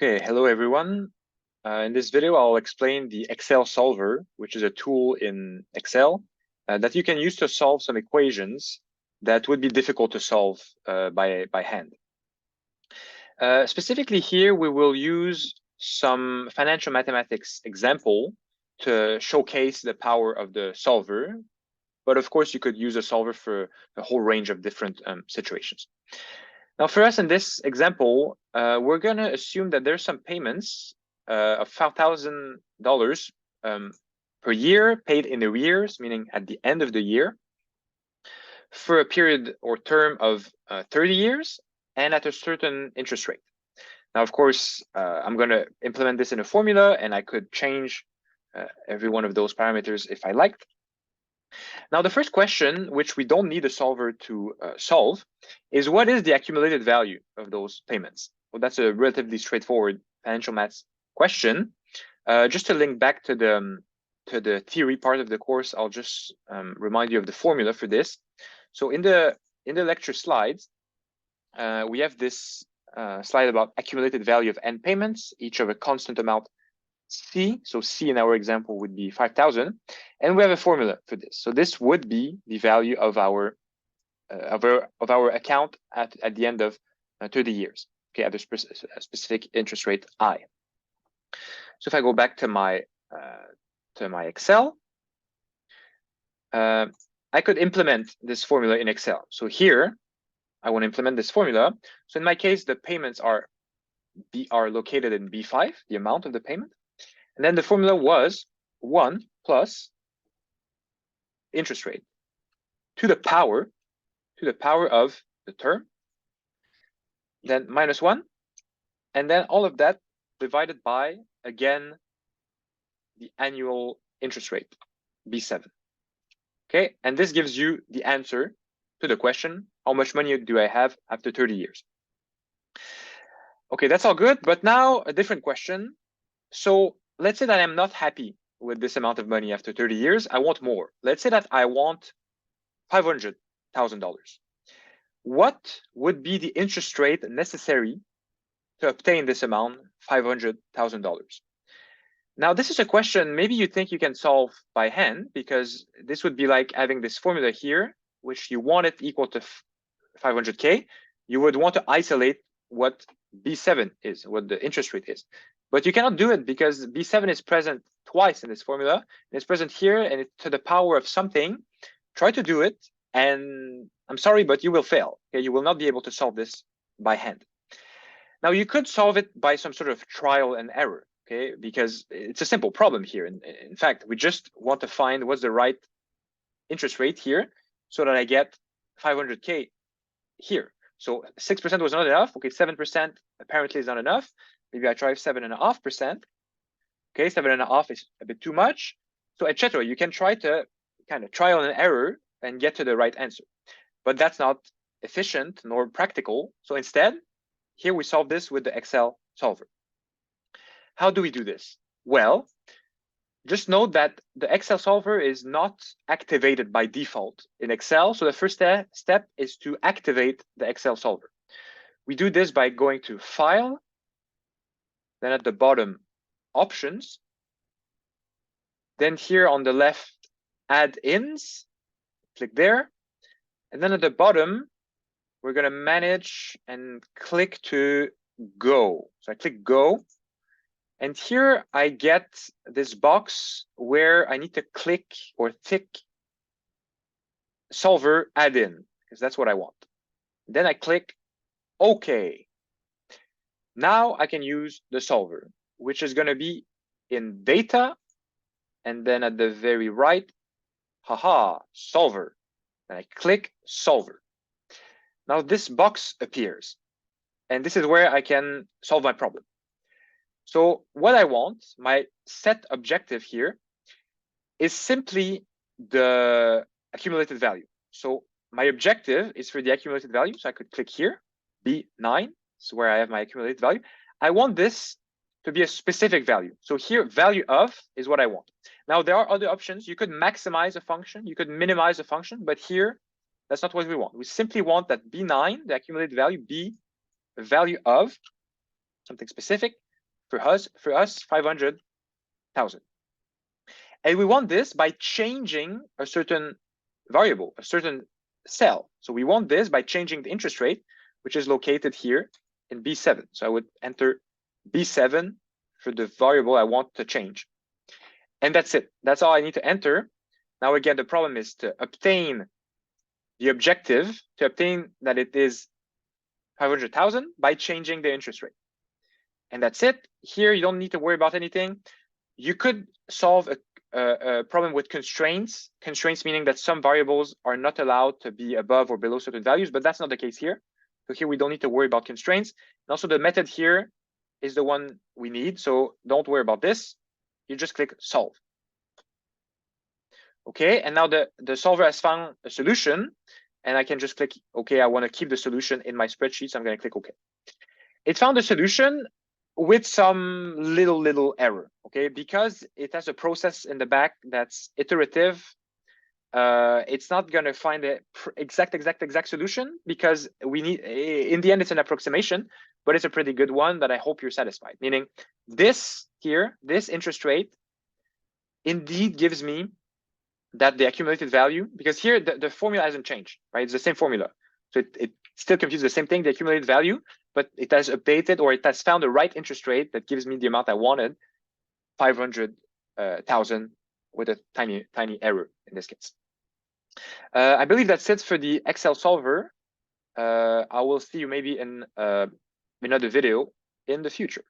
Okay, hello everyone. In this video, I'll explain the Excel solver, which is a tool in Excel that you can use to solve some equations that would be difficult to solve by hand. Specifically here, we will use some financial mathematics example to showcase the power of the solver. But of course, you could use a solver for a whole range of different situations. Now, for us in this example, we're going to assume that there's some payments of $5,000 per year paid in arrears, meaning at the end of the year, for a period or term of 30 years and at a certain interest rate. Now, of course, I'm going to implement this in a formula, and I could change every one of those parameters if I liked. Now, the first question, which we don't need a solver to solve, is what is the accumulated value of those payments? Well, that's a relatively straightforward financial maths question. Just to link back to the theory part of the course, I'll just remind you of the formula for this. So in the lecture slides, we have this slide about accumulated value of n payments, each of a constant amount C. So C in our example would be 5,000, and we have a formula for this. So this would be the value of our account at the end of 30 years. Okay, at a specific interest rate I. So if I go back to my Excel, I could implement this formula in Excel. So here, I want to implement this formula. So in my case, the payments are located in B5, the amount of the payment. And then the formula was 1 plus interest rate to the power of the term, then minus 1, and then all of that divided by, again, the annual interest rate, B7. Okay, and this gives you the answer to the question, how much money do I have after 30 years? Okay, that's all good, but now a different question. So let's say that I'm not happy with this amount of money after 30 years. I want more. Let's say that I want $500,000. What would be the interest rate necessary to obtain this amount, $500,000? Now, this is a question maybe you think you can solve by hand, because this would be like having this formula here, which you want it equal to 500K. You would want to isolate what B7 is, what the interest rate is. But you cannot do it because B7 is present twice in this formula. And it's present here, and it's to the power of something. Try to do it, and I'm sorry, but you will fail. Okay? You will not be able to solve this by hand. Now, you could solve it by some sort of trial and error, okay? Because it's a simple problem here. In fact, we just want to find what's the right interest rate here so that I get 500K here. So 6% was not enough. Okay, 7% apparently is not enough. Maybe I try 7.5%. Okay, 7.5 is a bit too much. So etc. You can try to kind of trial and error and get to the right answer. But that's not efficient nor practical. So instead, here we solve this with the Excel solver. How do we do this? Well, just note that the Excel solver is not activated by default in Excel. So the first step is to activate the Excel solver. We do this by going to File, then at the bottom, Options. Then here on the left, Add-ins. Click there. And then at the bottom, we're going to Manage and click to Go. So I click Go. And here I get this box where I need to click or tick Solver Add-in, because that's what I want. Then I click OK. Now I can use the solver, which is going to be in Data, and then at the very right, Solver. And I click Solver. Now this box appears, and this is where I can solve my problem. So what I want, my set objective here, is simply the accumulated value. So my objective is for the accumulated value. So I could click here, B9, so where I have my accumulated value. I want this to be a specific value. So here, value of is what I want. Now, there are other options. You could maximize a function. You could minimize a function. But here, that's not what we want. We simply want that B9, the accumulated value, be a value of something specific, For us 500,000. And we want this by changing a certain variable, a certain cell. So we want this by changing the interest rate, which is located here in B7. So I would enter B7 for the variable I want to change. And that's it. That's all I need to enter. Now, again, the problem is to obtain the objective, to obtain that it is 500,000 by changing the interest rate. And that's it. Here, you don't need to worry about anything. You could solve a problem with constraints. Constraints meaning that some variables are not allowed to be above or below certain values, but that's not the case here. So here we don't need to worry about constraints. And also the method here is the one we need. So don't worry about this. You just click solve. Okay, and now the solver has found a solution, and I can just click OK. I want to keep the solution in my spreadsheet, so I'm going to click OK. It found a solution with some little error, okay, because it has a process in the back that's iterative. It's not going to find the exact solution because we need, in the end, it's an approximation, but it's a pretty good one that I hope you're satisfied. Meaning this here, this interest rate indeed gives me that the accumulated value, because here the formula hasn't changed, right? It's the same formula. So it still computes the same thing, the accumulated value, but it has updated or it has found the right interest rate that gives me the amount I wanted, 500,000 with a tiny error in this case. I believe that's it for the Excel solver. I will see you maybe in another video in the future.